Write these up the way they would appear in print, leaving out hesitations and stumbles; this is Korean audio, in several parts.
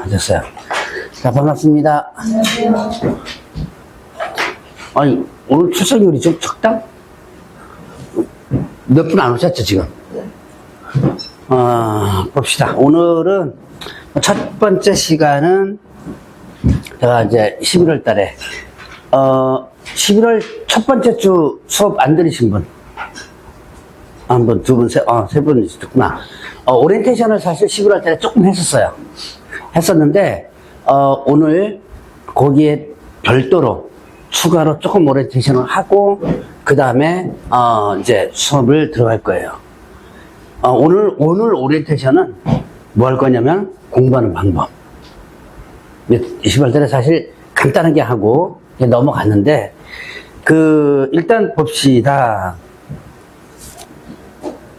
됐어요. 자, 반갑습니다. 아니, 오늘 출석률이 좀 적당? 몇 분 안 오셨죠, 지금? 봅시다. 오늘은 첫 번째 시간은 제가 이제 11월 달에, 11월 첫 번째 주 수업 안 들으신 분? 한 분, 두 분, 세 분 있었구나. 오리엔테이션을 사실 11월 달에 조금 했었는데, 오늘 거기에 별도로 추가로 조금 오리엔테이션을 하고, 그 다음에, 이제 수업을 들어갈 거예요. 오늘 오리엔테이션은 뭐 할 거냐면 공부하는 방법. 20월 달에 사실 간단하게 하고 넘어갔는데, 일단 봅시다.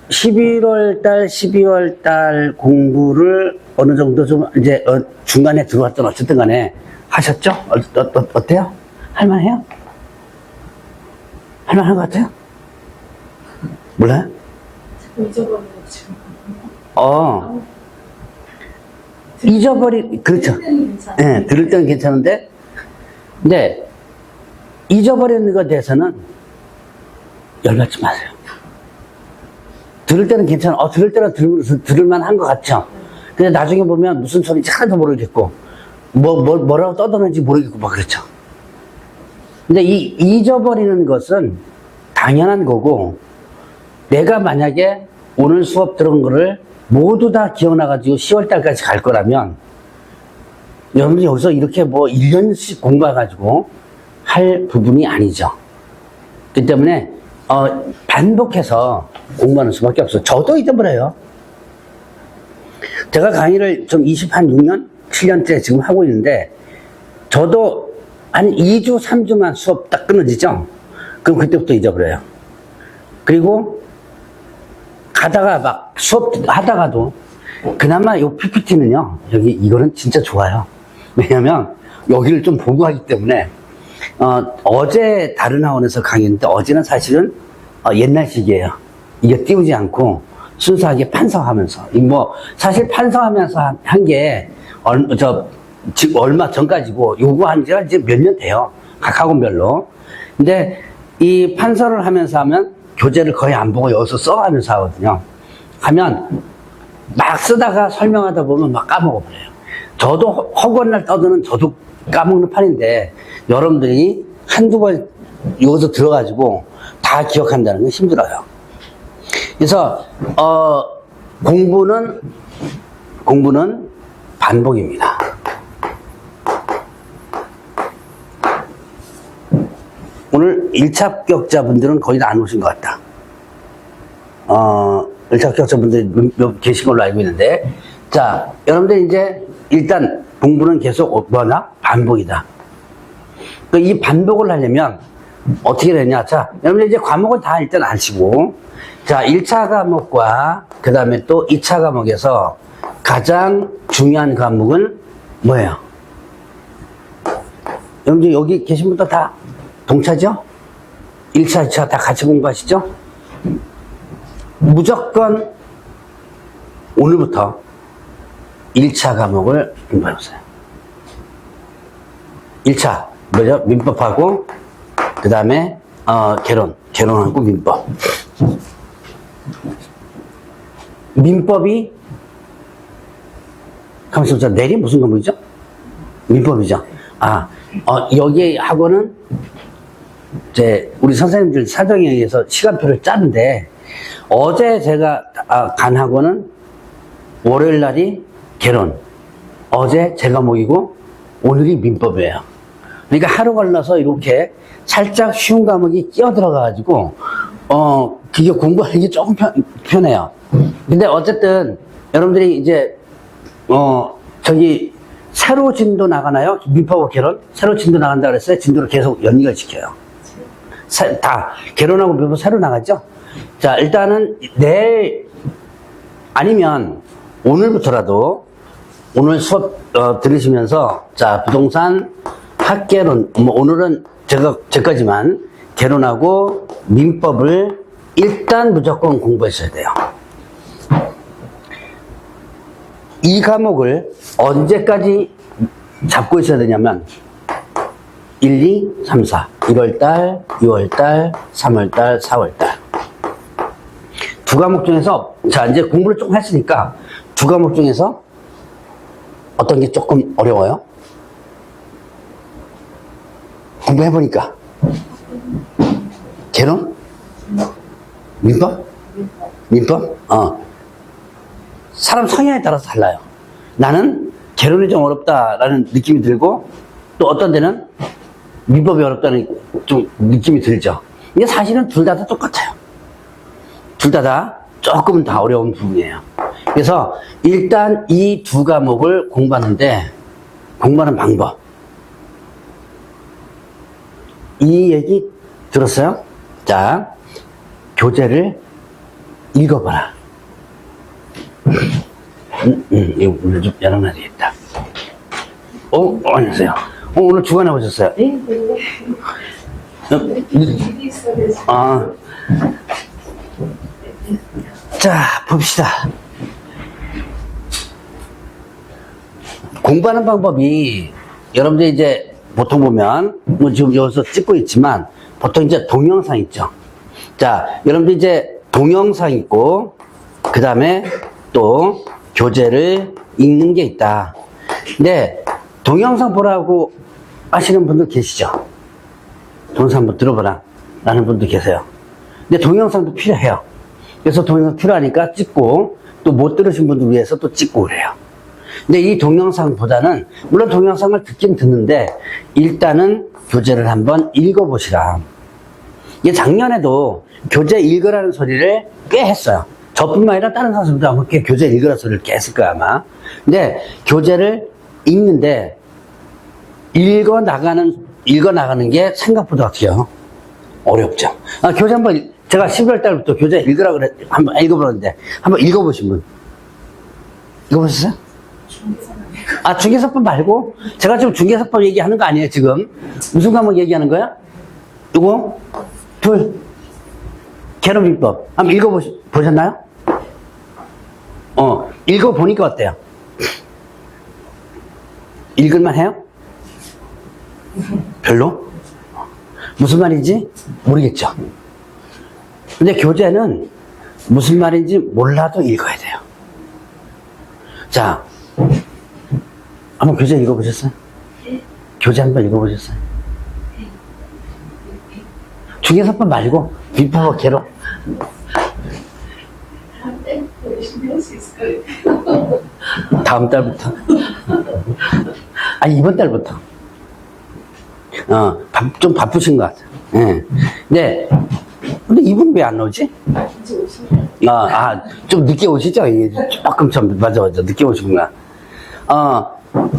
11월 달, 12월 달 공부를 어느 정도 좀 이제 중간에 들어왔던 어쨌든 간에 하셨죠? 어때요? 할만해요? 할만한 것 같아요? 몰라요? 잊어버린, 그렇죠. 예, 들을 때는 괜찮은데, 근데 잊어버리는 것에 대해서는 열받지 마세요. 들을 때는 괜찮아. 들을 때는 들을만 한 것 같죠? 근데 나중에 보면 무슨 소리인지 하나도 모르겠고, 뭐라고 떠드는지 모르겠고, 막 그렇죠. 근데 이 잊어버리는 것은 당연한 거고, 내가 만약에 오늘 수업 들은 거를 모두 다 기억나가지고 10월달까지 갈 거라면, 여러분들 여기서 이렇게 1년씩 공부해가지고 할 부분이 아니죠. 그렇기 때문에, 반복해서 공부하는 수밖에 없어요. 저도 잊어버려요. 제가 강의를 좀 6년, 7년째 지금 하고 있는데, 저도 한 2주, 3주만 수업 딱 끊어지죠? 그럼 그때부터 잊어버려요. 그리고 가다가 막 수업 하다가도, 그나마 요 PPT는요, 이거는 진짜 좋아요. 왜냐면 여기를 좀 보고 하기 때문에, 어제 다른 학원에서 강의했는데, 어제는 사실은 옛날식이에요. 이게 띄우지 않고 순수하게 판서하면서, 사실 판서하면서 한 게 지금 얼마 전까지고, 요거 한 지가 이제 몇 년 돼요. 각 학원별로. 근데 이 판서를 하면서 하면 교재를 거의 안 보고 여기서 써가면서 하거든요. 하면 막 쓰다가 설명하다 보면 막 까먹어버려요. 저도 허구한 날 떠드는 저도 까먹는 판인데, 여러분들이 한두 번 여기서 들어가지고 다 기억한다는 건 힘들어요. 그래서 공부는 반복입니다. 오늘 1차 합격자분들은 거의 다 안 오신 것 같다. 1차 합격자분들이 몇 계신 걸로 알고 있는데, 자, 여러분들 이제 일단 공부는 계속 반복이다. 이 반복을 하려면 어떻게 되냐? 자, 여러분들 이제 과목은 다 일단 아시고, 자, 1차 과목과 그 다음에 또 2차 과목에서 가장 중요한 과목은 뭐예요? 여러분들 여기 계신 분들 다 동차죠? 1차, 2차 다 같이 공부하시죠? 무조건 오늘부터 1차 과목을 공부해보세요. 1차, 뭐죠? 민법하고, 그 다음에, 개론하고 민법. 민법이, 가만있어, 내리 무슨 과목이죠? 민법이죠? 여기 학원은, 우리 선생님들 사정에 의해서 시간표를 짜는데, 어제 제가 간 학원은 월요일 날이 개론, 어제 제 과목이고, 오늘이 민법이에요. 그러니까 하루 걸러서 이렇게 살짝 쉬운 과목이 끼어 들어가가지고, 그게 공부하기 조금 편해요. 근데 어쨌든, 여러분들이 이제, 새로 진도 나가나요? 민법하고 개론? 새로 진도 나간다 그랬어요? 진도를 계속 연결시켜요. 개론하고 민법 새로 나갔죠? 자, 일단은 내일, 아니면 오늘부터라도, 오늘 수업, 들으시면서, 자, 부동산 학개론, 오늘은 제까지만 개론하고 민법을 일단 무조건 공부했어야 돼요. 이 과목을 언제까지 잡고 있어야 되냐면 1, 2, 3, 4 1월달, 6월달, 3월달, 4월달 두 과목 중에서 자 이제 공부를 조금 했으니까 두 과목 중에서 어떤 게 조금 어려워요? 공부해보니까 개론? 민법? 민법? 사람 성향에 따라서 달라요. 나는 개론이 좀 어렵다라는 느낌이 들고 또 어떤 데는 민법이 어렵다는 좀 느낌이 들죠. 근데 사실은 둘 다 똑같아요. 둘 다 조금은 다 어려운 부분이에요. 그래서 일단 이 두 과목을 공부하는데 공부하는 방법 이 얘기 들었어요? 자, 교재를 읽어봐라. 이거 오늘 좀 열어놔야 되겠다. 안녕하세요. 오늘 주간에 오셨어요? 네. 자, 봅시다. 공부하는 방법이 여러분들 이제 보통 보면 뭐 지금 여기서 찍고 있지만 보통 이제 동영상 있죠. 자, 여러분들 이제 동영상 있고 그 다음에 또 교재를 읽는 게 있다. 근데 동영상 보라고 하시는 분들 계시죠? 동영상 한번 들어보라 라는 분도 계세요. 근데 동영상도 필요해요. 그래서 동영상 필요하니까 찍고 또 못 들으신 분들 위해서 또 찍고 그래요. 근데 이 동영상보다는 물론 동영상을 듣긴 듣는데 일단은 교재를 한번 읽어보시라. 이게 작년에도 교재 읽으라는 소리를 꽤 했어요. 저뿐만 아니라 다른 선생님도 아마 꽤 교재 읽으라는 소리를 꽤 했을 거야 아마. 근데 교재를 읽는데 읽어나가는 게 생각보다 어때요? 어렵죠. 교재 한번 제가 11월 달부터 교재 읽으라고 그래 한번 읽어보는데 한번 읽어보신 분 읽어보셨어요? 중개사법 말고 제가 지금 중개사법 얘기하는 거 아니에요 지금. 무슨 과목 얘기하는 거야? 이거 둘 개론민법 한번 읽어보셨나요? 읽어보니까 어때요? 읽을만 해요? 별로? 무슨 말인지 모르겠죠? 근데 교재는 무슨 말인지 몰라도 읽어야 돼요. 자, 한번 교재 읽어보셨어요? 교재 한번 읽어보셨어요? 중개사법 말고 민법과 개론. 다음 달부터. 아니 이번 달부터. 좀 바쁘신 것 같아요. 네. 근데 이분 왜 안 오지? 좀 늦게 오시죠? 조금 맞아. 늦게 오시구나.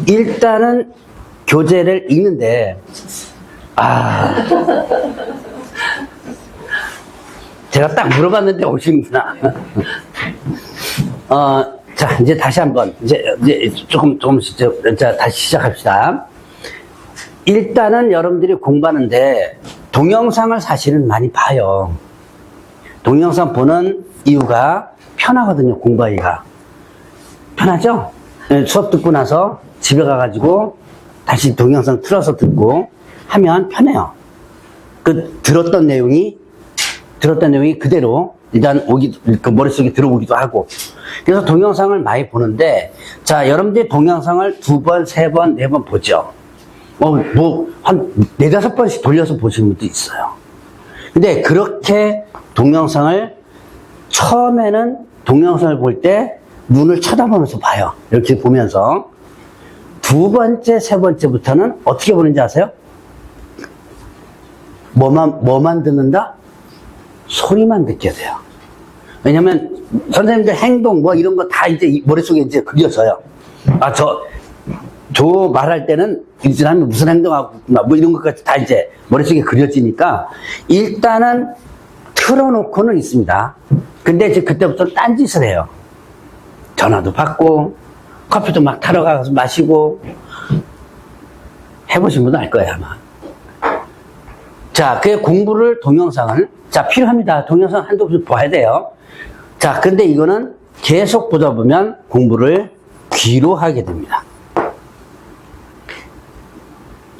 일단은 교재를 읽는데, 제가 딱 물어봤는데 오시는구나. 자, 이제 다시 한번, 이제 조금씩, 자, 다시 시작합시다. 일단은 여러분들이 공부하는데, 동영상을 사실은 많이 봐요. 동영상 보는 이유가 편하거든요, 공부하기가. 편하죠? 수업 듣고 나서 집에 가가지고 다시 동영상 틀어서 듣고 하면 편해요. 들었던 내용이 그대로 일단 머릿속에 들어오기도 하고. 그래서 동영상을 많이 보는데, 자, 여러분들이 동영상을 2번, 3번, 4번 보죠. 한 4, 5번씩 돌려서 보시는 분도 있어요. 근데 그렇게 처음에는 동영상을 볼 때 눈을 쳐다보면서 봐요. 이렇게 보면서. 2번째, 3번째부터는 어떻게 보는지 아세요? 뭐만 듣는다? 소리만 듣게 돼요. 왜냐면 선생님들 행동 이런 거 다 이제 머릿속에 이제 그려져요. 저 말할 때는 일진하면 무슨 행동하고 이런 것까지 다 이제 머릿속에 그려지니까 일단은 틀어놓고는 있습니다. 근데 이제 그때부터 딴짓을 해요. 전화도 받고 커피도 막 타러 가서 마시고. 해보신 분도 알 거예요 아마. 자, 그 공부를 동영상을 필요합니다. 동영상 한두 번 봐야 돼요. 자, 근데 이거는 계속 보다 보면 공부를 귀로 하게 됩니다.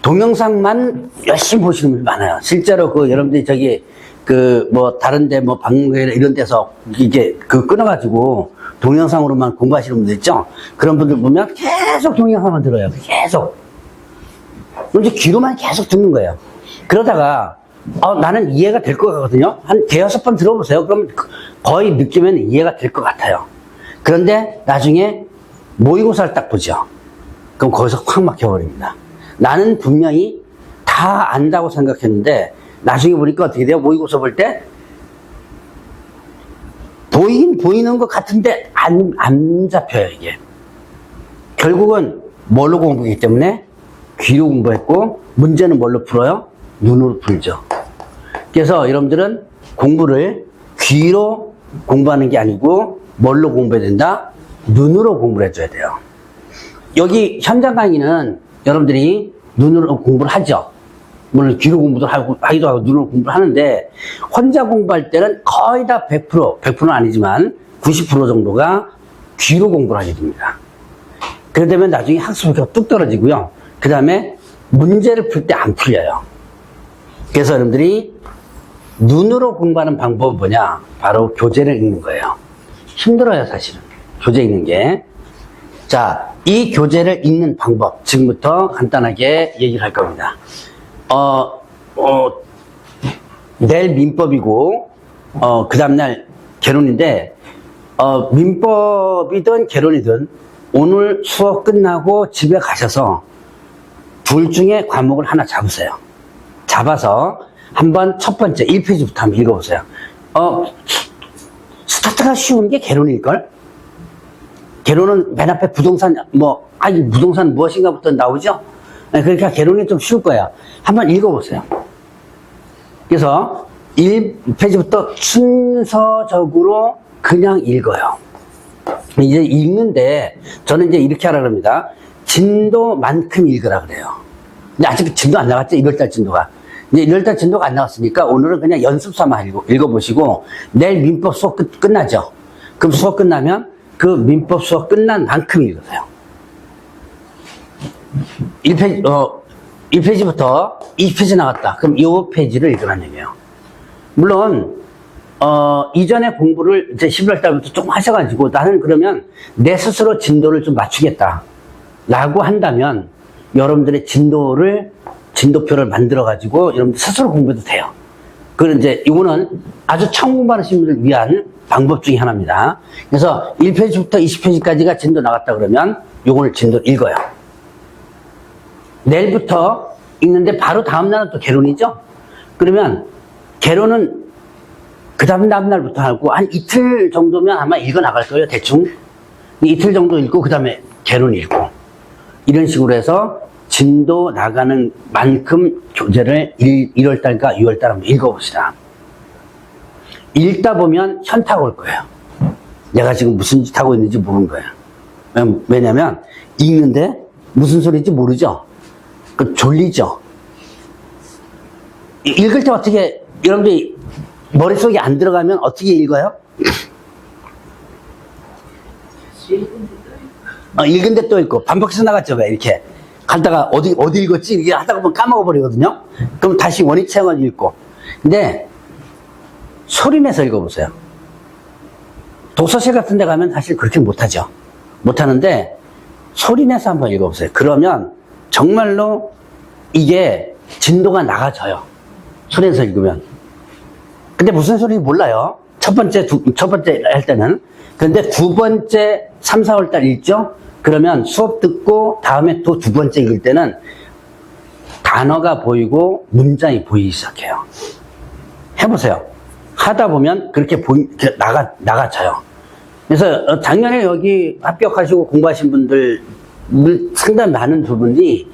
동영상만 열심히 보시는 분들 많아요. 실제로 여러분들이 다른데 방송이나 이런 데서 이게 끊어가지고 동영상으로만 공부하시는 분들 있죠? 그런 분들 보면 계속 동영상만 들어요. 계속. 이제 귀로만 계속 듣는 거예요. 그러다가, 나는 이해가 될 것 같거든요? 한 대여섯 번 들어보세요. 그럼 거의 느끼면 이해가 될 것 같아요. 그런데 나중에 모의고사를 딱 보죠. 그럼 거기서 확 막혀버립니다. 나는 분명히 다 안다고 생각했는데, 나중에 보니까 어떻게 돼요? 모의고사 볼 때, 보이긴 보이는 것 같은데, 안 잡혀요, 이게. 결국은 뭘로 공부하기 때문에 귀로 공부했고, 문제는 뭘로 풀어요? 눈으로 풀죠. 그래서 여러분들은 공부를 귀로 공부하는 게 아니고, 뭘로 공부해야 된다? 눈으로 공부를 해줘야 돼요. 여기 현장 강의는 여러분들이 눈으로 공부를 하죠. 물론 귀로 공부도 하기도 하고 눈으로 공부를 하는데, 혼자 공부할 때는 거의 다 100%는 아니지만 90% 정도가 귀로 공부를 하게 됩니다. 그러다 보면 나중에 학습효과가 뚝 떨어지고요. 그 다음에 문제를 풀 때 안 풀려요. 그래서 여러분들이 눈으로 공부하는 방법은 뭐냐? 바로 교재를 읽는 거예요. 힘들어요, 사실은. 교재 읽는 게. 자, 이 교재를 읽는 방법, 지금부터 간단하게 얘기를 할 겁니다. 내일 민법이고, 그 다음날 개론인데, 민법이든 개론이든 오늘 수업 끝나고 집에 가셔서 둘 중에 과목을 하나 잡으세요. 잡아서 한번 첫 번째 1페이지부터 한번 읽어보세요. 스타트가 쉬운 게 개론일걸? 개론은 맨 앞에 부동산, 부동산 무엇인가부터 나오죠? 그러니까 개론이 좀 쉬울 거예요. 한번 읽어보세요. 그래서 1페이지부터 순서적으로 그냥 읽어요. 이제 읽는데, 저는 이제 이렇게 하라 그럽니다. 진도만큼 읽으라 그래요. 근데 아직 진도 안 나갔죠? 1월달 진도가. 이제 1월달 진도가 안 나왔으니까 오늘은 그냥 연습 삼아 읽어보시고, 내일 민법 수업 끝나죠? 그럼 수업 끝나면 그 민법 수업 끝난 만큼 읽으세요. 1페이지부터 2페이지 나갔다. 그럼 이 페이지를 읽으라는 얘기예요. 물론, 이전에 공부를 이제 11월 달부터 조금 하셔가지고 나는 그러면 내 스스로 진도를 좀 맞추겠다. 라고 한다면 여러분들의 진도표를 만들어가지고 여러분들 스스로 공부해도 돼요. 그리고 이제 이거는 아주 처음 공부하시는 분들 위한 방법 중에 하나입니다. 그래서 1페이지부터 20페이지까지가 진도 나갔다 그러면 요걸 진도 읽어요. 내일부터 읽는데 바로 다음날은 또 개론이죠? 그러면 개론은 그 다음날부터 하고 한 이틀 정도면 아마 읽어 나갈 거예요, 대충. 이틀 정도 읽고 그 다음에 개론 읽고. 이런 식으로 해서 진도 나가는 만큼 교재를 1월달과 6월달 한번 읽어봅시다. 읽다 보면 현타가 올 거예요. 내가 지금 무슨 짓 하고 있는지 모르는 거예요. 왜냐면 읽는데 무슨 소리인지 모르죠? 졸리죠? 읽을 때 어떻게, 여러분들이 머릿속에 안 들어가면 어떻게 읽어요? 읽은데 또 읽고, 반복해서 나갔죠, 왜, 이렇게. 가다가 어디 읽었지? 이게 하다가 보면 까먹어버리거든요? 그럼 다시 원위치행을 읽고. 근데, 소리 내서 읽어보세요. 독서실 같은 데 가면 사실 그렇게 못하죠. 못하는데, 소리 내서 한번 읽어보세요. 그러면, 정말로 이게 진도가 나가져요. 소리 내서 읽으면. 근데 무슨 소리인지 몰라요. 첫 번째 할 때는. 그런데 두 번째 3, 4월 달 읽죠? 그러면 수업 듣고 다음에 또 두 번째 읽을 때는 단어가 보이고 문장이 보이기 시작해요. 해보세요. 하다 보면 그렇게 나가져요. 그래서 작년에 여기 합격하시고 공부하신 분들 상당히 많은 부분이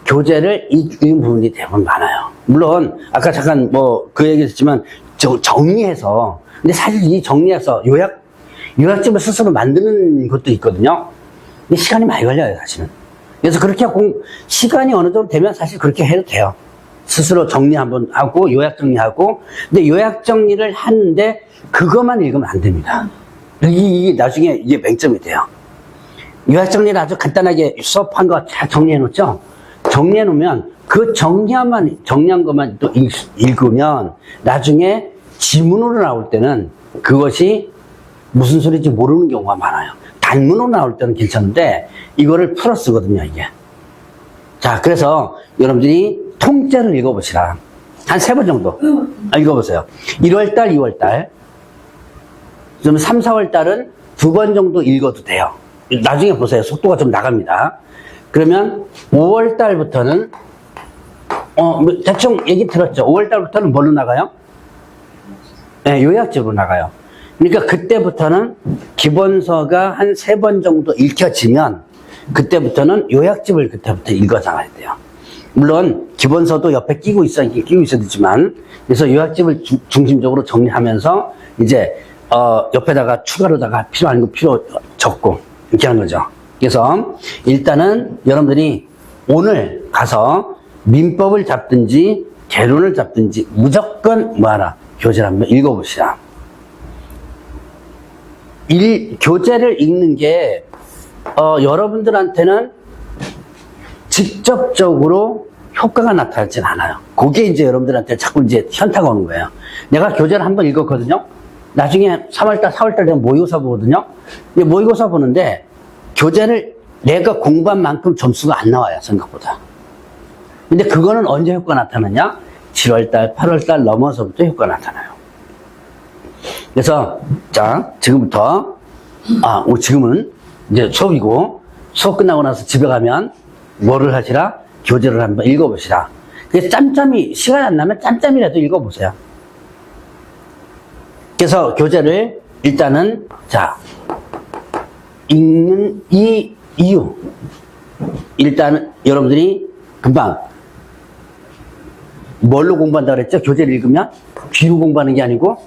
교재를 읽은 부분이 대부분 많아요. 물론 아까 잠깐 그 얘기 했지만 정리해서, 근데 사실 이 정리해서 요약집을 스스로 만드는 것도 있거든요. 근데 시간이 많이 걸려요, 사실은. 그래서 그렇게 시간이 어느 정도 되면 사실 그렇게 해도 돼요. 스스로 정리 한번 하고 요약 정리하고. 근데 요약 정리를 하는데 그것만 읽으면 안 됩니다. 이게 나중에 이게 맹점이 돼요. 요약 정리를 아주 간단하게 수업한 거 잘 정리해 놓죠? 정리해 놓으면 그 정리한 것만 또 읽으면 나중에 지문으로 나올 때는 그것이 무슨 소리인지 모르는 경우가 많아요. 단문으로 나올 때는 괜찮은데 이거를 풀어 쓰거든요, 이게. 자, 그래서 여러분들이 통째로 읽어보시라. 한 3번 정도 읽어보세요. 1월달, 2월달. 그러면 3, 4월달은 2번 정도 읽어도 돼요. 나중에 보세요. 속도가 좀 나갑니다. 그러면 5월달부터는 대충 얘기 들었죠. 5월달부터는 뭘로 나가요? 네, 요약집으로 나가요. 그러니까 그때부터는 기본서가 한 3번 정도 읽혀지면 그때부터는 요약집을 그때부터 읽어나가야 돼요. 물론 기본서도 옆에 끼고 있어야 되지만 그래서 요약집을 중심적으로 정리하면서 이제 옆에다가 추가로다가 필요한 거 필요 적고 이렇게 하는 거죠. 그래서 일단은 여러분들이 오늘 가서 민법을 잡든지 개론을 잡든지 무조건 뭐하라? 교재를 한번 읽어보시라. 교재를 읽는 게 여러분들한테는 직접적으로 효과가 나타나진 않아요. 그게 이제 여러분들한테 자꾸 이제 현타가 오는 거예요. 내가 교재를 한번 읽었거든요. 나중에 3월달, 4월달 되면 모의고사 보거든요. 모의고사 보는데 교재를 내가 공부한 만큼 점수가 안 나와요, 생각보다. 근데 그거는 언제 효과가 나타나냐? 7월달, 8월달 넘어서부터 효과가 나타나요. 그래서, 자, 지금부터, 지금은 이제 수업이고, 수업 끝나고 나서 집에 가면 뭐를 하시라? 교재를 한번 읽어보시라. 그래서 짬짬이, 시간이 안 나면 짬짬이라도 읽어보세요. 그래서 교재를 일단은, 자, 읽는 이 이유. 일단은 여러분들이 금방 뭘로 공부한다 그랬죠? 교재를 읽으면 귀로 공부하는 게 아니고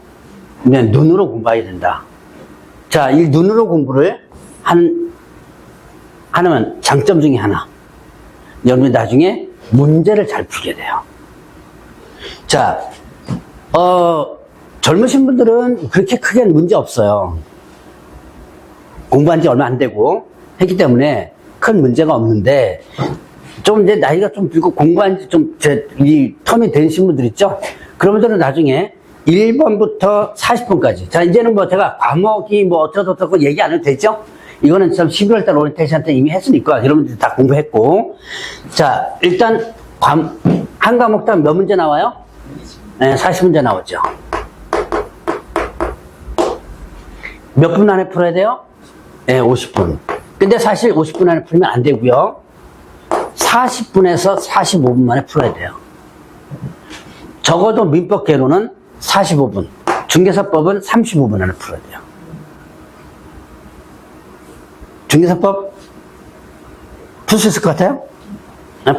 그냥 눈으로 공부해야 된다. 자, 이 눈으로 공부를 하나면 장점 중에 하나. 여러분이 나중에 문제를 잘 풀게 돼요. 자, 젊으신 분들은 그렇게 크게 문제 없어요. 공부한 지 얼마 안 되고 했기 때문에 큰 문제가 없는데 좀 이제 나이가 좀 들고 공부한 지 좀 이 텀이 되신 분들 있죠? 그런 분들은 나중에 1번부터 40번까지. 자, 이제는 뭐 제가 과목이 뭐 어쩌고 얘기 안 해도 되죠? 이거는 참 11월달 오리엔테이션한테 이미 했으니까 여러분들이 다 공부했고. 자, 일단 한 과목당 몇 문제 나와요? 네, 40문제 나오죠. 몇 분 안에 풀어야 돼요? 네, 50분. 근데 사실 50분 안에 풀면 안 되고요. 40분에서 45분 만에 풀어야 돼요. 적어도 민법 개론은 45분, 중개사법은 35분 안에 풀어야 돼요. 중개사법 풀 수 있을 것 같아요?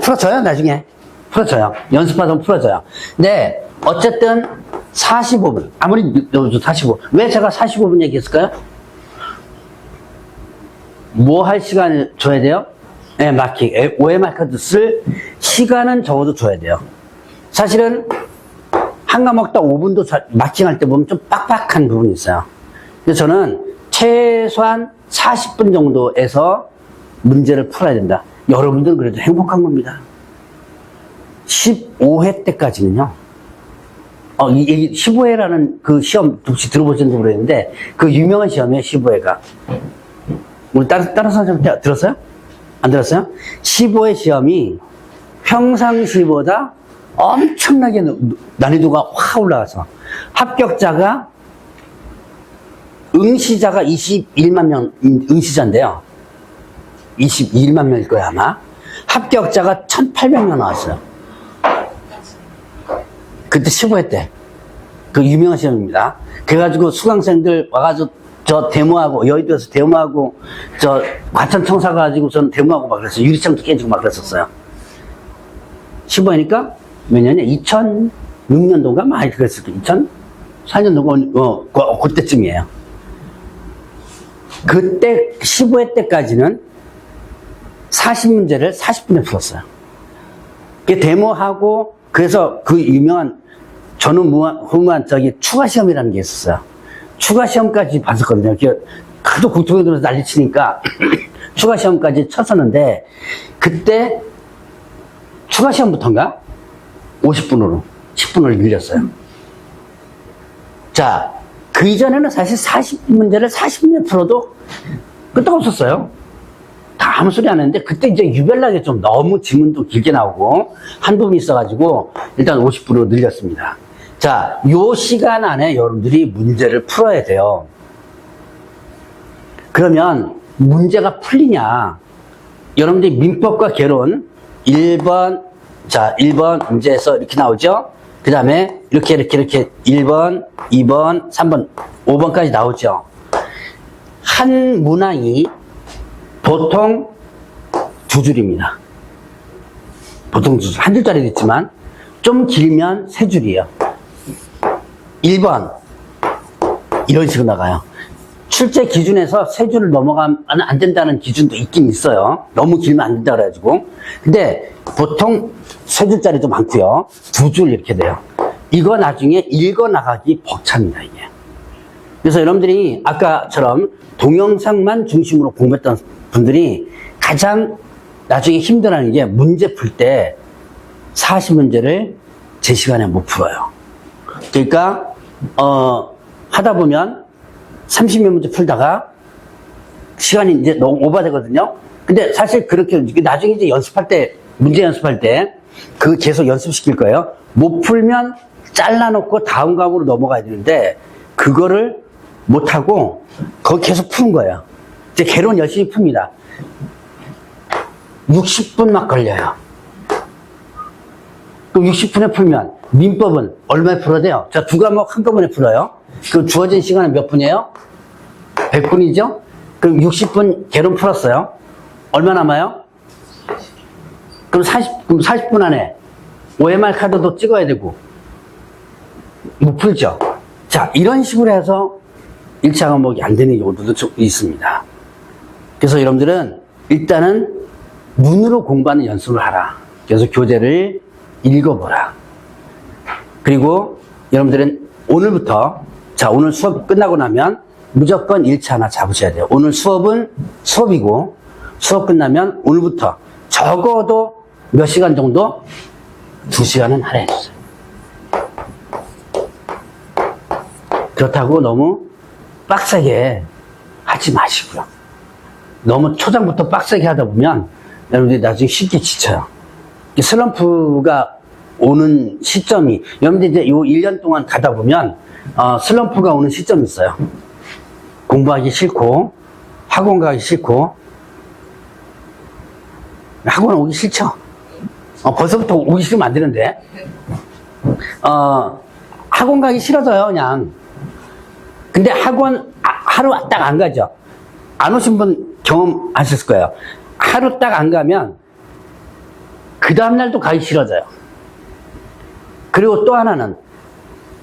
풀어줘요, 나중에. 풀어줘요. 연습하면 풀어줘요. 근데 어쨌든 45분, 아무리 45분. 왜 제가 45분 얘기했을까요? 뭐 할 시간을 줘야 돼요? 네, 마킹. OMR 쓸 시간은 적어도 줘야 돼요. 사실은 한 과목당 5분도 마킹할 때 보면 좀 빡빡한 부분이 있어요. 그래서 저는 최소한 40분 정도에서 문제를 풀어야 된다. 여러분들은 그래도 행복한 겁니다. 15회 때까지는요. 15회라는 그 시험 혹시 들어보셨는지 모르겠는데 그 유명한 시험이에요, 15회가. 우리 다른 선생님 들었어요? 안 들었어요? 15회 시험이 평상시보다 엄청나게 난이도가 확 올라가서 합격자가 응시자가 21만 명 응시자인데요. 21만 명일 거예요, 아마. 합격자가 1,800명 나왔어요. 그때 15회 때. 그 유명한 시험입니다. 그래가지고 수강생들 와가지고 저 데모하고, 여의도에서 데모하고, 저 과천청사 가지고 저는 데모하고 막 그랬어요. 유리창도 깨지고 막 그랬었어요. 15회니까 몇 년이야? 2006년도인가? 많이 그랬을 거예요. 2004년도가, 그때쯤이에요. 그때 15회 때까지는 40문제를 40분에 풀었어요. 그 데모하고, 그래서 그 유명한 전후무한 추가 시험이라는 게 있었어요. 추가 시험까지 봤었거든요. 하도 국토에 들어서 난리 치니까 추가 시험까지 쳤었는데, 그때 추가 시험부터인가? 50분으로, 10분을 늘렸어요. 자, 그 이전에는 사실 40문제를 40몇 프로도 끄떡없었어요. 다 아무 소리 안 했는데, 그때 이제 유별나게 좀 너무 지문도 길게 나오고, 한 부분이 있어가지고, 일단 50분으로 늘렸습니다. 자, 요 시간 안에 여러분들이 문제를 풀어야 돼요. 그러면 문제가 풀리냐? 여러분들이 민법과 개론 1번, 자, 1번 문제에서 이렇게 나오죠? 그 다음에 이렇게 1번, 2번, 3번, 5번까지 나오죠? 한 문항이 보통 두 줄입니다. 보통 두 줄, 한 줄짜리도 있지만 좀 길면 세 줄이에요. 1번 이런 식으로 나가요. 출제 기준에서 세 줄을 넘어가면 안 된다는 기준도 있긴 있어요. 너무 길면 안 된다 그래가지고. 근데 보통 세 줄짜리도 많고요. 두 줄 이렇게 돼요. 이거 나중에 읽어 나가기 벅찹니다, 이게. 그래서 여러분들이 아까처럼 동영상만 중심으로 공부했던 분들이 가장 나중에 힘들어하는 게 문제 풀 때 40문제를 제 시간에 못 풀어요. 그러니까 하다 보면 30몇 문제 풀다가 시간이 이제 너무 오버되거든요. 근데 사실 그렇게 나중에 이제 연습할 때, 문제 연습할 때 그 계속 연습시킬 거예요. 못 풀면 잘라놓고 다음 과목으로 넘어가야 되는데 그거를 못하고 거기 계속 푸는 거예요. 이제 개론 열심히 풉니다. 60분 막 걸려요. 그럼 60분에 풀면 민법은 얼마에 풀어야 돼요? 자, 두 과목 한꺼번에 풀어요. 그 주어진 시간은 몇 분이에요? 100분이죠? 그럼 60분 개론 풀었어요. 얼마 남아요? 그럼 40분 안에 OMR 카드도 찍어야 되고 못 풀죠? 자, 이런 식으로 해서 1차 과목이 안 되는 경우도 좀 있습니다. 그래서 여러분들은 일단은 눈으로 공부하는 연습을 하라. 그래서 교재를 읽어보라. 그리고 여러분들은 오늘부터, 자, 오늘 수업 끝나고 나면 무조건 1차 하나 잡으셔야 돼요. 오늘 수업은 수업이고, 수업 끝나면 오늘부터 적어도 몇 시간 정도? 2시간은 하라 해주세요. 그렇다고 너무 빡세게 하지 마시고요. 너무 초장부터 빡세게 하다 보면 여러분들이 나중에 쉽게 지쳐요. 슬럼프가 오는 시점이, 여러분들 이제 요 1년 동안 가다 보면, 슬럼프가 오는 시점이 있어요. 공부하기 싫고, 학원 가기 싫고, 학원 오기 싫죠? 벌써부터 오기 싫으면 안 되는데, 학원 가기 싫어져요, 그냥. 근데 학원 하루 딱 안 가죠? 안 오신 분 경험하셨을 거예요. 하루 딱 안 가면, 그 다음날도 가기 싫어져요. 그리고 또 하나는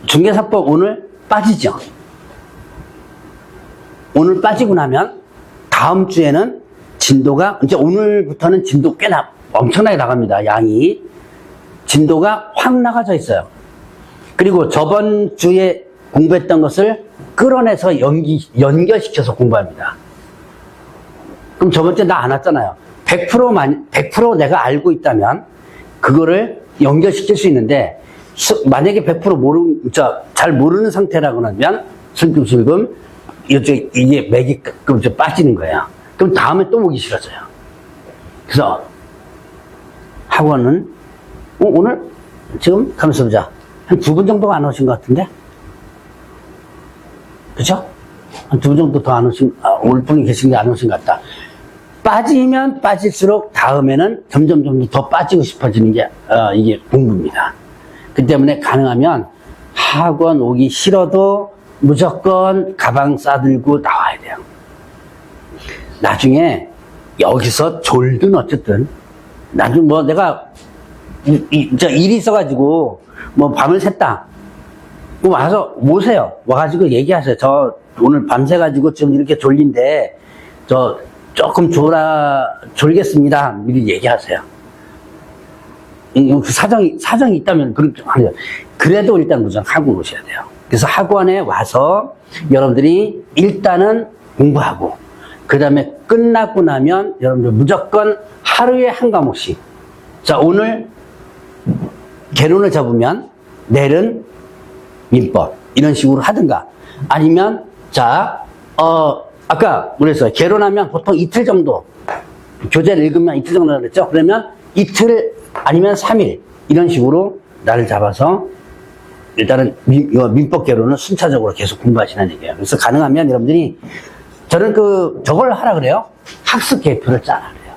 중개사법 오늘 빠지죠. 오늘 빠지고 나면 다음 주에는 진도가, 이제 오늘부터는 진도 꽤나 엄청나게 나갑니다. 양이. 진도가 확 나가져 있어요. 그리고 저번 주에 공부했던 것을 끌어내서 연결시켜서 공부합니다. 그럼 저번 주에 나 안 왔잖아요. 100% 내가 알고 있다면 그거를 연결시킬 수 있는데, 만약에 100% 잘 모르는 상태라고 하면 슬금슬금 이게 맥이 빠지는 거예요. 그럼 다음에 또 오기 싫어져요. 그래서 학원은 오늘 지금 가면서 보자. 한 2분 정도가 안 오신 것 같은데? 그죠? 한 2분 정도 더 안 오신, 올 분이 계신 게 안 오신 것 같다. 빠지면 빠질수록 다음에는 점점 더 빠지고 싶어지는 게 이게 공부입니다. 그 때문에 가능하면 학원 오기 싫어도 무조건 가방 싸들고 나와야 돼요. 나중에 여기서 졸든 어쨌든 나중에 뭐 내가 일이 있어가지고 뭐 밤을 샜다. 와서 모세요. 와가지고 얘기하세요. 저 오늘 밤새가지고 좀 이렇게 졸린데 저 조금 졸겠습니다. 미리 얘기하세요. 사정이 있다면 그렇게 하죠. 그래도 일단 무조건 학원 오셔야 돼요. 그래서 학원에 와서 여러분들이 일단은 공부하고, 그 다음에 끝나고 나면 여러분들 무조건 하루에 한 과목씩. 자, 오늘 개론을 잡으면 내일은 민법. 이런 식으로 하든가. 아니면, 자, 아까 그랬어요. 개론하면 보통 이틀 정도. 교재를 읽으면 이틀 정도 그랬죠? 그러면 이틀 아니면 3일. 이런 식으로 날을 잡아서 일단은 민법 개론은 순차적으로 계속 공부하시는 얘기예요. 그래서 가능하면 여러분들이 저는 저걸 하라 그래요. 학습 계획표를 짜라 그래요.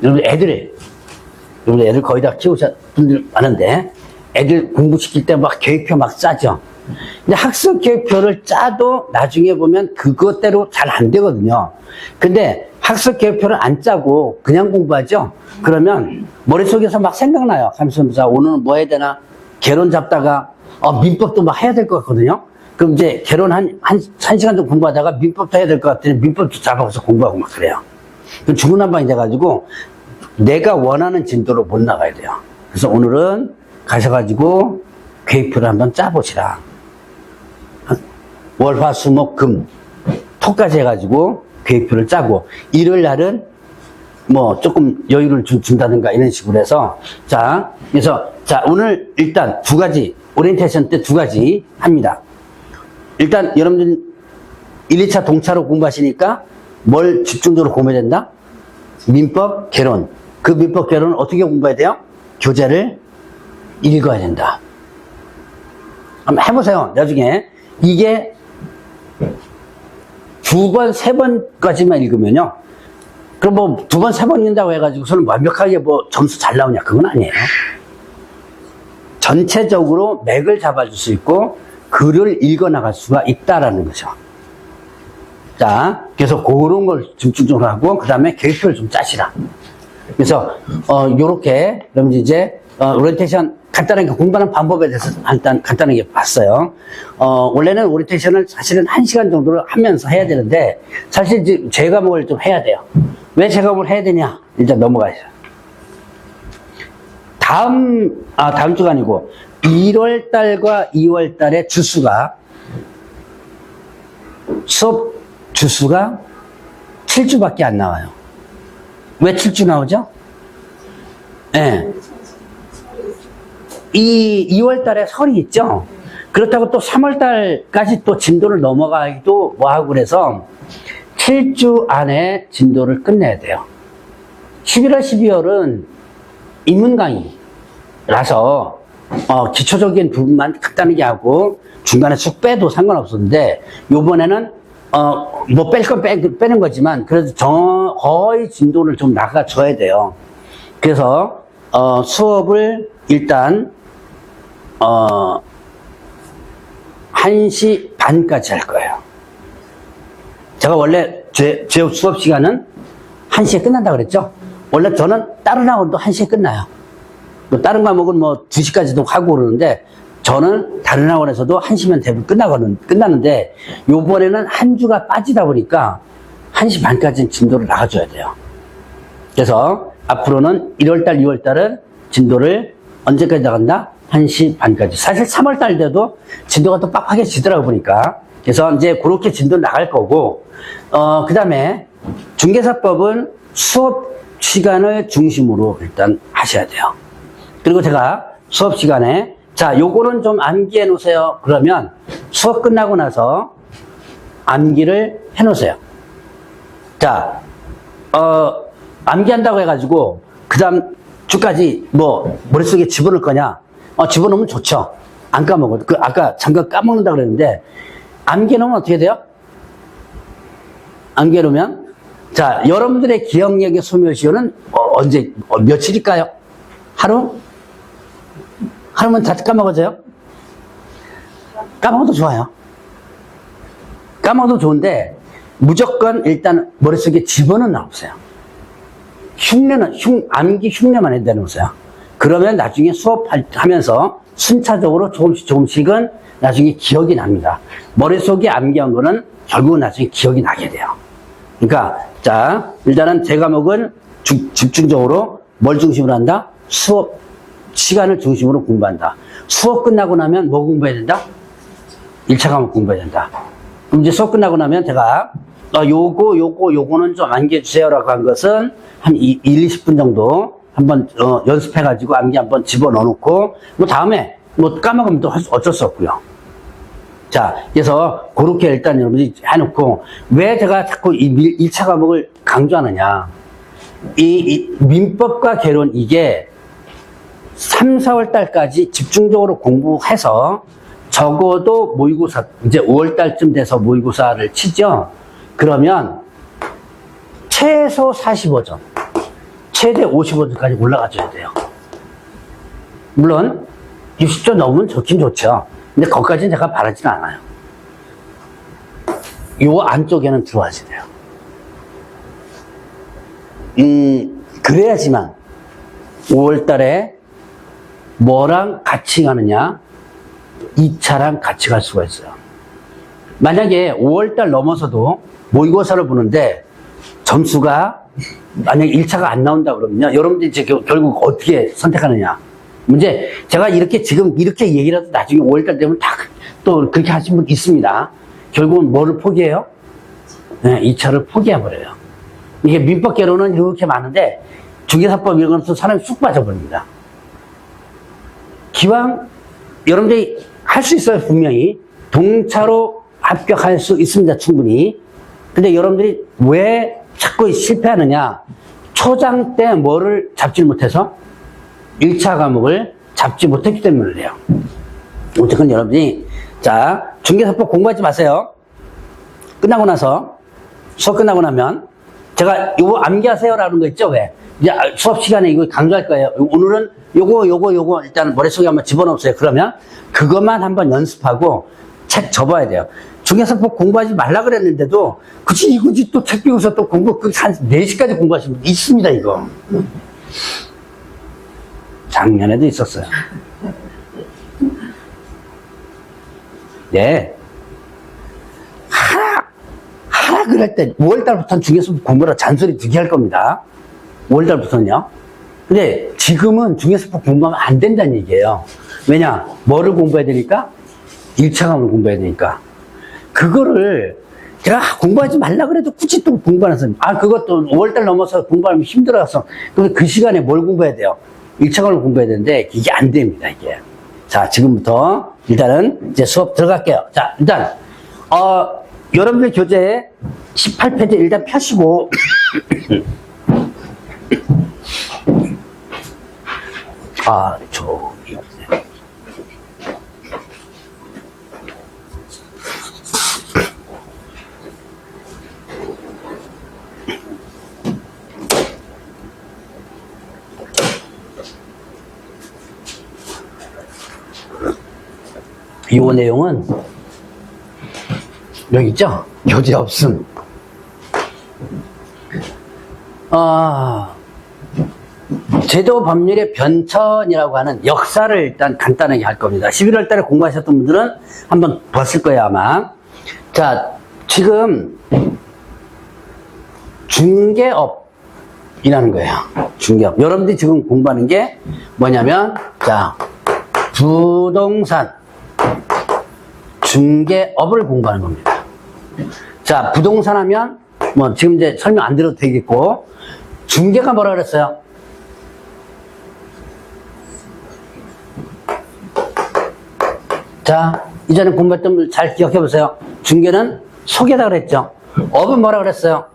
여러분들 애들 거의 다 키우신 분들 많은데 애들 공부시킬 때 막 계획표 막 짜죠. 근데 학습 계획표를 짜도 나중에 보면 그것대로 잘 안 되거든요. 근데 학습 계획표를 안 짜고 그냥 공부하죠. 그러면 머릿속에서 막 생각나요. 하면서 오늘은 뭐 해야 되나? 개론 잡다가 민법도 막 해야 될 것 같거든요. 그럼 이제 개론 한 시간 정도 공부하다가 민법도 해야 될 것 같더니 민법도 잡아서 공부하고 막 그래요. 그럼 중구난방이 돼가지고 내가 원하는 진도로 못 나가야 돼요. 그래서 오늘은 가셔가지고 계획표를 한번 짜보시라. 월, 화, 수, 목, 금, 토까지 해가지고 계획표를 짜고 일요일 날은 뭐 조금 여유를 준다든가 이런 식으로 해서 그래서 오늘 일단 두 가지 오리엔테이션 때 두 가지 합니다. 일단 여러분들 1, 2차 동차로 공부하시니까 뭘 집중적으로 공부해야 된다? 민법 개론. 그 민법 개론은 어떻게 공부해야 돼요? 교재를 읽어야 된다. 한번 해보세요. 나중에 이게 두 번, 세 번까지만 읽으면요. 그럼 뭐 두 번, 세 번 읽는다고 해가지고서는 완벽하게 뭐 점수 잘 나오냐? 그건 아니에요. 전체적으로 맥을 잡아줄 수 있고 글을 읽어 나갈 수가 있다라는 거죠. 자, 그래서 그런 걸 집중적으로 하고 그 다음에 계획표를 좀 짜시라. 그래서 요렇게 그럼 이제 오리엔테이션 간단하게 공부하는 방법에 대해서 간단하게 봤어요. 원래는 오리엔테이션을 사실은 1시간 정도를 하면서 해야 되는데 사실 이제 제 과목을 좀 해야 돼요. 왜 제 과목을 해야 되냐? 일단 넘어가야죠. 다음 주가 아니고 1월 달과 2월 달의 주수가 수업 주수가 7주밖에 안 나와요. 왜 7주 나오죠? 네. 이 2월 달에 설이 있죠? 그렇다고 또 3월 달까지 또 진도를 넘어가기도 뭐하고 그래서 7주 안에 진도를 끝내야 돼요. 11월, 12월은 인문 강의라서 기초적인 부분만 간단하게 하고 중간에 쑥 빼도 상관없었는데 요번에는 뭐 뺄 건 빼는 거지만 그래도 거의 진도를 좀 나가줘야 돼요. 그래서 수업을 일단 1시 반까지 할 거예요. 제가 원래 제 수업 시간은 1시에 끝난다 그랬죠? 원래 저는 다른 학원도 1시에 끝나요. 뭐 다른 과목은 뭐 2시까지도 하고 그러는데 저는 다른 학원에서도 1시면 대부분 끝나는데 요번에는 한 주가 빠지다 보니까 1시 반까지는 진도를 나가줘야 돼요. 그래서 앞으로는 1월달, 2월달은 진도를 언제까지 나간다? 1시 반까지. 사실 3월달 돼도 진도가 또 빡빡해지더라고 보니까. 그래서 이제 그렇게 진도를 나갈 거고, 그 다음에 중개사법은 수업 시간을 중심으로 일단 하셔야 돼요. 그리고 제가 수업 시간에 요거는 좀 암기해 놓으세요. 그러면 수업 끝나고 나서 암기를 해 놓으세요. 암기한다고 해가지고 그 다음 주까지 뭐 머릿속에 집어넣을 거냐? 집어넣으면 좋죠. 안 까먹어. 아까 잠깐 까먹는다 그랬는데 암기해 놓으면 어떻게 돼요? 암기해 놓으면 여러분들의 기억력의 소멸시효는 언제 며칠일까요? 하루면 다 까먹어져요? 까먹어도 좋아요. 까먹어도 좋은데 무조건 일단 머릿속에 집어는 넣으세요. 암기 흉내만 해도 내놓으세요. 그러면 나중에 수업하면서 순차적으로 조금씩은 나중에 기억이 납니다. 머릿속에 암기한 거는 결국은 나중에 기억이 나게 돼요. 그러니까 일단은 제 과목은 집중적으로 뭘 중심으로 한다? 수업 시간을 중심으로 공부한다. 수업 끝나고 나면 뭐 공부해야 된다? 1차 과목 공부해야 된다. 그럼 이제 수업 끝나고 나면 제가 요거는 좀 암기해주세요라고 한 것은 한 20분 정도 한번 연습해가지고 암기 한번 집어넣어놓고 뭐 다음에 뭐 까먹으면 또 어쩔 수 없고요. 자, 그래서 그렇게 일단 여러분들이 해놓고 왜 제가 자꾸 이 1차 과목을 강조하느냐. 이 민법과 개론 이게 3, 4월 달까지 집중적으로 공부해서 적어도 모의고사, 이제 5월 달쯤 돼서 모의고사를 치죠. 그러면 최소 45점, 최대 55점까지 올라가줘야 돼요. 물론 60점 넘으면 좋긴 좋죠. 근데 거기까지는 제가 바라지는 않아요. 요 안쪽에는 들어와야 돼요. 그래야지만 5월 달에 뭐랑 같이 가느냐? 2차랑 같이 갈 수가 있어요. 만약에 5월 달 넘어서도 모의고사를 보는데 점수가 만약에 1차가 안 나온다 그러면요. 여러분들이 이제 결국 어떻게 선택하느냐? 문제, 제가 지금 이렇게 얘기를 해도 나중에 5월 달 되면 또 그렇게 하신 분 있습니다. 결국은 뭐를 포기해요? 네, 2차를 포기해버려요. 이게 민법 개론은 이렇게 많은데 중개사법 이런 것은 사람이 쑥 빠져버립니다. 기왕 여러분들이 할 수 있어요. 분명히 동차로 합격할 수 있습니다. 충분히. 근데 여러분들이 왜 자꾸 실패하느냐? 초장 때 뭐를 잡지 못해서 1차 과목을 잡지 못했기 때문에 그래요. 어쨌든 여러분이 자, 중개사법 공부하지 마세요. 끝나고 나서 수업 끝나고 나면 제가 요거 암기하세요라는 거 있죠. 왜? 이제 수업 시간에 이거 강조할 거예요. 오늘은 요거 일단 머릿속에 한번 집어넣으세요. 그러면 그것만 한번 연습하고 책 접어야 돼요. 중개사법 공부하지 말라 그랬는데도 굳이 또 책 비우서 또 공부 한 4시까지 공부하시는 분 있습니다. 이거 작년에도 있었어요. 네. 하라 그럴 때 5월달부터는 중개사법 공부라 잔소리 되게 할 겁니다. 5월달부터는요. 근데 지금은 중개사법 공부하면 안 된다는 얘기예요. 왜냐? 뭐를 공부해야 되니까? 1차 과목을 공부해야 되니까. 그거를 제가 공부하지 말라 그래도 굳이 또 공부하는 사람. 그것도 5월달 넘어서 공부하면 힘들어서. 그 시간에 뭘 공부해야 돼요? 1차 과목을 공부해야 되는데 이게 안 됩니다, 이게. 자, 지금부터 일단은 이제 수업 들어갈게요. 자, 일단, 여러분들 교재 18페이지 일단 펴시고. 이 내용은 여기 있죠? 교재 없음. 제도 법률의 변천이라고 하는 역사를 일단 간단하게 할 겁니다. 11월 달에 공부하셨던 분들은 한번 봤을 거예요, 아마. 자, 지금 중개업이라는 거예요. 중개업. 여러분들이 지금 공부하는 게 뭐냐면, 자, 부동산 중개업을 공부하는 겁니다. 자, 부동산 하면 뭐 지금 이제 설명 안 드려도 되겠고, 중개가 뭐라 그랬어요? 자, 이전에 공부했던 분 잘 기억해 보세요. 중개는 소개다 그랬죠. 업은 뭐라 그랬어요?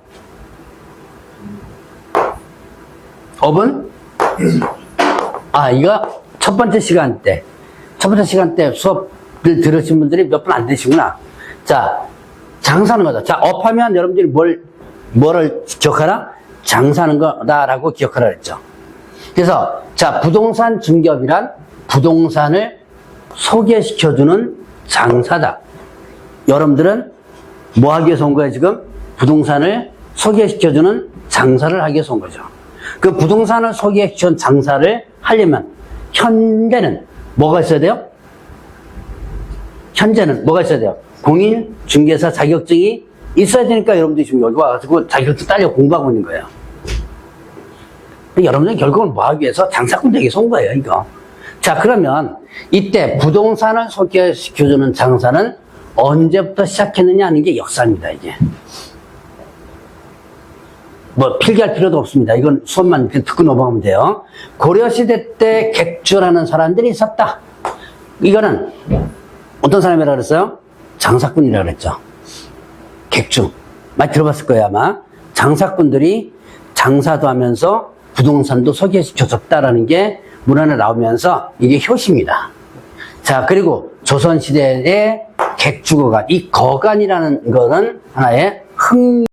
업은? 이거 첫 번째 시간 때 수업을 들으신 분들이 몇 분 안 되시구나. 자, 장사하는 거다. 자, 업하면 여러분들이 뭐를 기억하라? 장사하는 거다라고 기억하라 그랬죠. 그래서, 자, 부동산 중개업이란 부동산을 소개시켜주는 장사다. 여러분들은 뭐 하기 위해서 온 거예요, 지금? 부동산을 소개시켜주는 장사를 하기 위해서 온 거죠. 그 부동산을 소개시켜준 장사를 하려면, 현재는 뭐가 있어야 돼요? 현재는 뭐가 있어야 돼요? 공인 중개사 자격증이 있어야 되니까 여러분들이 지금 여기 와가지고 자격증 따려 공부하고 있는 거예요. 여러분들은 결국은 뭐 하기 위해서 장사꾼 되기 위해서 온 거예요, 이거. 자, 그러면 이때 부동산을 소개시켜주는 장사는 언제부터 시작했느냐 하는 게 역사입니다, 이게. 뭐 필기할 필요도 없습니다. 이건 수업만 듣고 넘어가면 돼요. 고려시대 때 객주라는 사람들이 있었다. 이거는 어떤 사람이라고 그랬어요? 장사꾼이라고 그랬죠. 객주. 많이 들어봤을 거예요, 아마. 장사꾼들이 장사도 하면서 부동산도 소개시켜줬다라는 게 문헌에 나오면서 이게 효시입니다. 자, 그리고 조선시대의 객주거간, 이 거간이라는 거는 하나의